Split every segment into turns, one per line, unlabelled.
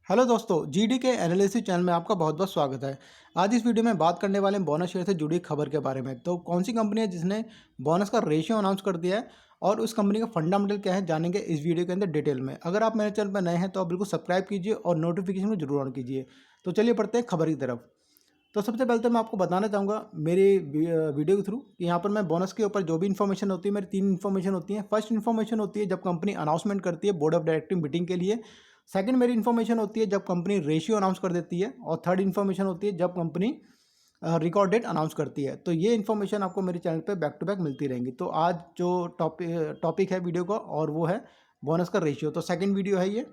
Hello दोस्तों, GD के analysis channel में आपका बहुत बहुत स्वागत है। आज इस वीडियो में बात करने वाले हैं बोनस शेयर से जुड़ी खबर के बारे में। तो कौन सी कंपनी है जिसने बोनस का रेशियो अनाउंस कर दिया है और उस कंपनी का फंडामेंटल क्या है, जानेंगे इस वीडियो के अंदर डिटेल में। अगर आप मेरे चैनल पर नए हैं तो आप बिल्कुल सब्सक्राइब कीजिए और नोटिफिकेशन को जरूर ऑन कीजिए। तो चलिए पढ़ते हैं खबर की तरफ। तो सबसे पहले तो मैं आपको बताना चाहूँगा मेरी वीडियो के थ्रू कि यहाँ पर मैं बोनस के ऊपर जो भी इन्फॉर्मेशन होती है, मेरी तीन इन्फॉर्मेशन होती है। फर्स्ट इन्फॉर्मेशन होती है जब कंपनी अनाउंसमेंट करती है बोर्ड ऑफ डायरेक्टर मीटिंग के लिए। सेकंड मेरी इन्फॉर्मेशन होती है जब कंपनी रेशियो अनाउंस कर देती है। और थर्ड इन्फॉर्मेशन होती है जब कंपनी रिकॉर्ड डेट अनाउंस करती है। तो ये इन्फॉर्मेशन आपको मेरे चैनल पे बैक टू बैक मिलती रहेंगी। तो आज जो टॉपिक है वीडियो का, और वो है बोनस का रेशियो। तो सेकंड वीडियो है ये।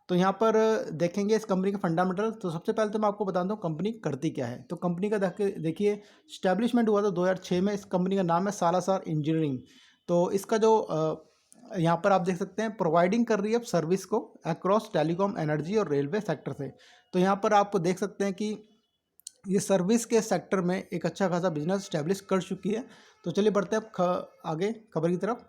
तो यहाँ पर देखेंगे इस कंपनी के फंडामेंटल। तो सबसे पहले तो मैं आपको बताता हूँ कंपनी करती क्या है। तो कंपनी का देखिए स्टैब्लिशमेंट हुआ था 2006 में। इस कंपनी का नाम है सालासर इंजीनियरिंग। तो इसका जो यहाँ पर आप देख सकते हैं प्रोवाइडिंग कर रही है सर्विस को अक्रॉस टेलीकॉम, एनर्जी और रेलवे सेक्टर से। तो यहाँ पर आप देख सकते हैं कि ये सर्विस के सेक्टर में एक अच्छा खासा बिजनेस स्टैब्लिश कर चुकी है। तो चलिए बढ़ते हैं आगे खबर की तरफ।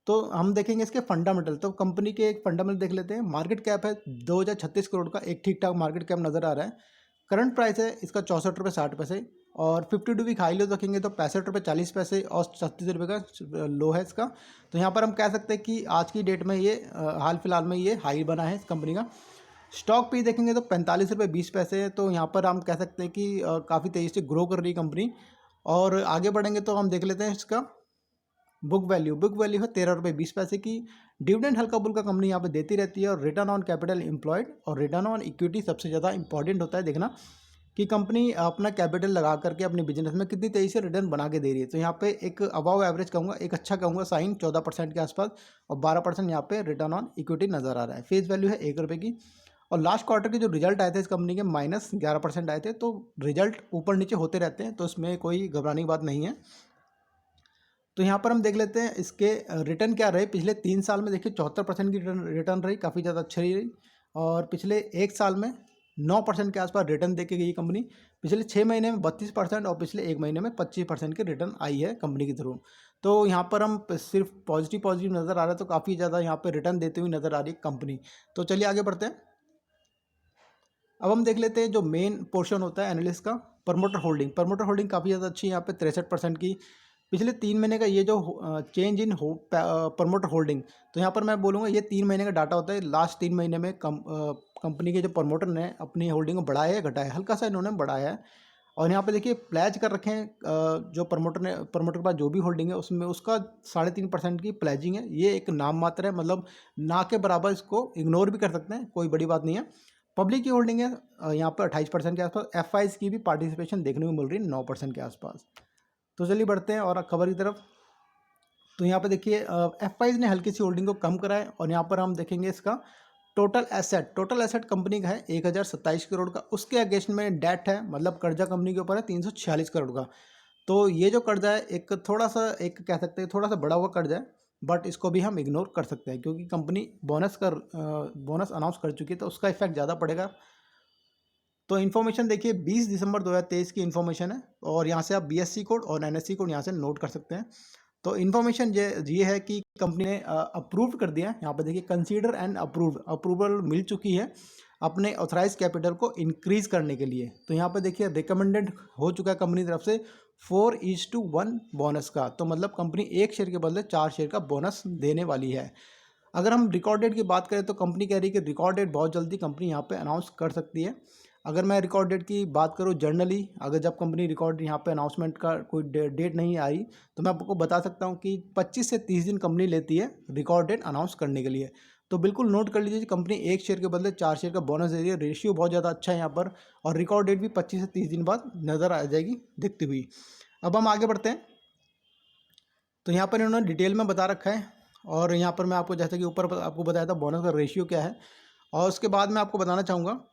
तो हम देखेंगे इसके फंडामेंटल। तो कंपनी के एक फंडामेंटल देख लेते हैं। मार्केट कैप है 2036 करोड़ का, एक ठीक ठाक मार्केट कैप नज़र आ रहा है। करंट प्राइस है इसका 64 रुपये 60 पैसे। और 52 वीक हाई लो देखेंगे तो 65 रुपये 40 पैसे और 36 रुपये का लो है इसका। तो यहाँ पर हम कह सकते हैं कि आज की डेट में ये हाल फिलहाल में ये हाई बना है इस कंपनी का। स्टॉक पे देखेंगे तो 45 रुपये 20 पैसे है। तो यहाँ पर हम कह सकते हैं कि काफ़ी तेज़ी से ग्रो कर रही है कंपनी। और आगे बढ़ेंगे तो हम देख लेते हैं इसका बुक वैल्यू है 13 रुपये 20 पैसे की। डिविडेंड हल्का बुल्का कंपनी यहाँ पे देती रहती है। और रिटर्न ऑन कैपिटल एम्प्लॉयड और रिटर्न ऑन इक्विटी सबसे ज़्यादा इंपॉर्टेंट होता है देखना कि कंपनी अपना कैपिटल लगा करके अपने बिजनेस में कितनी तेज़ी से रिटर्न बना के दे रही है। तो यहाँ पे एक अबाव एवरेज कहूँगा, एक अच्छा कहूँगा साइन 14% के आसपास। और 12% यहाँ पे रिटर्न ऑन इक्विटी नज़र आ रहा है। फेस वैल्यू है 1 रुपये की। और लास्ट क्वार्टर के जो रिजल्ट आए थे इस कंपनी के -11% आए थे। तो रिजल्ट ऊपर नीचे होते रहते हैं, तो इसमें कोई घबराने की बात नहीं है। तो यहाँ पर हम देख लेते हैं इसके रिटर्न क्या रहे पिछले 3 साल में। देखिए 74% की रिटर्न रही, काफ़ी ज़्यादा अच्छी रही। और पिछले 1 साल में 9% के आसपास रिटर्न दे के गई कंपनी। पिछले 6 महीने में 32% और पिछले 1 महीने में 25% की रिटर्न आई है कंपनी के थ्रू। तो यहाँ पर हम सिर्फ पॉजिटिव नज़र आ रहा है। तो काफ़ी ज़्यादा यहाँ पर रिटर्न देती हुई नज़र आ रही है कंपनी। तो चलिए आगे बढ़ते हैं। अब हम देख लेते हैं जो मेन पोर्शन होता है एनालिस्ट का, प्रमोटर होल्डिंग। प्रमोटर होल्डिंग काफ़ी ज़्यादा अच्छी है यहाँ पे 63% की। पिछले 3 महीने का ये जो चेंज इन प्रमोटर होल्डिंग, तो यहाँ पर मैं बोलूँगा ये 3 महीने का डाटा होता है। लास्ट 3 महीने में कंपनी के जो प्रमोटर ने अपनी होल्डिंग को बढ़ाया है घटाया है, हल्का सा इन्होंने बढ़ाया है। और यहाँ पे देखिए प्लेज कर रखे हैं जो प्रमोटर के पास जो भी होल्डिंग है उसमें उसका 3.5% की प्लेजिंग है। ये एक नाम मात्र है, मतलब ना के बराबर, इसको इग्नोर भी कर सकते हैं, कोई बड़ी बात नहीं है। पब्लिक की होल्डिंग है यहाँ पर 28% के आसपास। एफ की भी पार्टिसिपेशन देखने को मिल रही है 9% के आसपास। तो चलिए बढ़ते हैं और खबर की तरफ। तो यहाँ पे देखिए एफ ने हल्की सी होल्डिंग को कम करा है। और यहाँ पर हम देखेंगे इसका टोटल एसेट कंपनी का है 1027 करोड़ का। उसके अगेंस्ट में डेट है, मतलब कर्जा कंपनी के ऊपर है 346 करोड़ का। तो ये जो कर्जा है एक थोड़ा सा, एक कह सकते हैं थोड़ा सा बड़ा हुआ कर्जा है, बट इसको भी हम इग्नोर कर सकते हैं क्योंकि कंपनी बोनस अनाउंस कर चुकी है। तो उसका इफेक्ट ज़्यादा पड़ेगा। तो इन्फॉर्मेशन देखिए 20 दिसंबर 2023 की इन्फॉर्मेशन है। और यहाँ से आप BSC कोड और NSE कोड यहाँ से नोट कर सकते हैं। तो इन्फॉर्मेशन ये है कि कंपनी ने अप्रूव कर दिया है। यहाँ पर देखिए कंसीडर एंड अप्रूवल मिल चुकी है अपने ऑथराइज कैपिटल को इंक्रीज करने के लिए। तो यहाँ पर देखिए रिकमेंडेड हो चुका है कंपनी की तरफ से 4:1 बोनस का। तो मतलब कंपनी 1 शेयर के बदले 4 शेयर का बोनस देने वाली है। अगर हम रिकॉर्ड डेट की बात करें तो कंपनी कह रही है कि रिकॉर्ड डेट बहुत जल्दी कंपनी यहाँ पे अनाउंस कर सकती है। अगर मैं रिकॉर्ड डेट की बात करूँ जनरली, अगर जब कंपनी रिकॉर्ड यहाँ पे अनाउंसमेंट का कोई डेट नहीं आई तो मैं आपको बता सकता हूँ कि 25 से 30 दिन कंपनी लेती है रिकॉर्ड डेट अनाउंस करने के लिए। तो बिल्कुल नोट कर लीजिए कंपनी 1 शेयर के बदले 4 शेयर का बोनस दे रही है। रेशियो बहुत ज़्यादा अच्छा है यहाँ पर। और रिकॉर्ड डेट भी 25 से 30 दिन बाद नज़र आ जाएगी दिखती हुई। अब हम आगे बढ़ते हैं। तो यहाँ पर इन्होंने डिटेल में बता रखा है। और यहाँ पर मैं आपको जैसे कि ऊपर आपको बताया था बोनस का रेशियो क्या है। और उसके बाद मैं आपको बताना चाहूँगा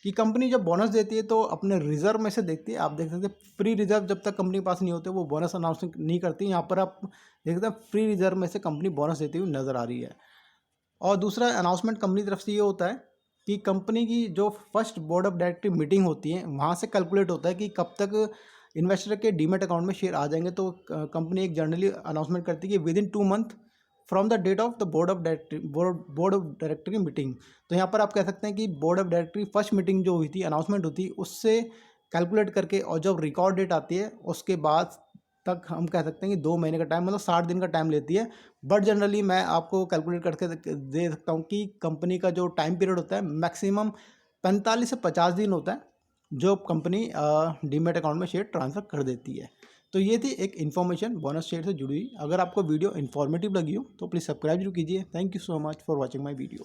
कि कंपनी जब बोनस देती है तो अपने रिजर्व में से देखती है। आप देख सकते हैं फ्री रिजर्व जब तक कंपनी के पास नहीं होते वो बोनस अनाउंस नहीं करती। यहाँ पर आप देख सकते हैं फ्री रिजर्व में से कंपनी बोनस देती हुई नज़र आ रही है। और दूसरा अनाउंसमेंट कंपनी की तरफ से ये होता है कि कंपनी की जो first board of director meeting होती है वहाँ से कैलकुलेट होता है कि कब तक इन्वेस्टर के डीमेट अकाउंट में शेयर आ जाएंगे। तो कंपनी एक जनरली अनाउंसमेंट करती है कि within 2 month from the date of the board of directory meeting. तो यहाँ पर आप कह सकते हैं कि board of directory first meeting जो हुई थी, अनाउंसमेंट हुई थी, उससे कैलकुलेट करके और जब रिकॉर्ड डेट आती है उसके बाद तक हम कह सकते हैं कि 2 महीने का टाइम, मतलब 60 दिन का टाइम लेती है। बट जनरली मैं आपको कैलकुलेट करके दे सकता हूँ कि कंपनी का जो टाइम पीरियड होता है मैक्सिमम 45 से 50 दिन होता है, जो कंपनी डीमैट अकाउंट में शेयर ट्रांसफ़र कर देती है। तो ये थी एक इन्फॉर्मेशन बोनस शेयर से जुड़ी हुई। अगर आपको वीडियो इन्फॉर्मेटिव लगी हो तो प्लीज़ सब्सक्राइब जरूर कीजिए। Thank you so much for watching my video.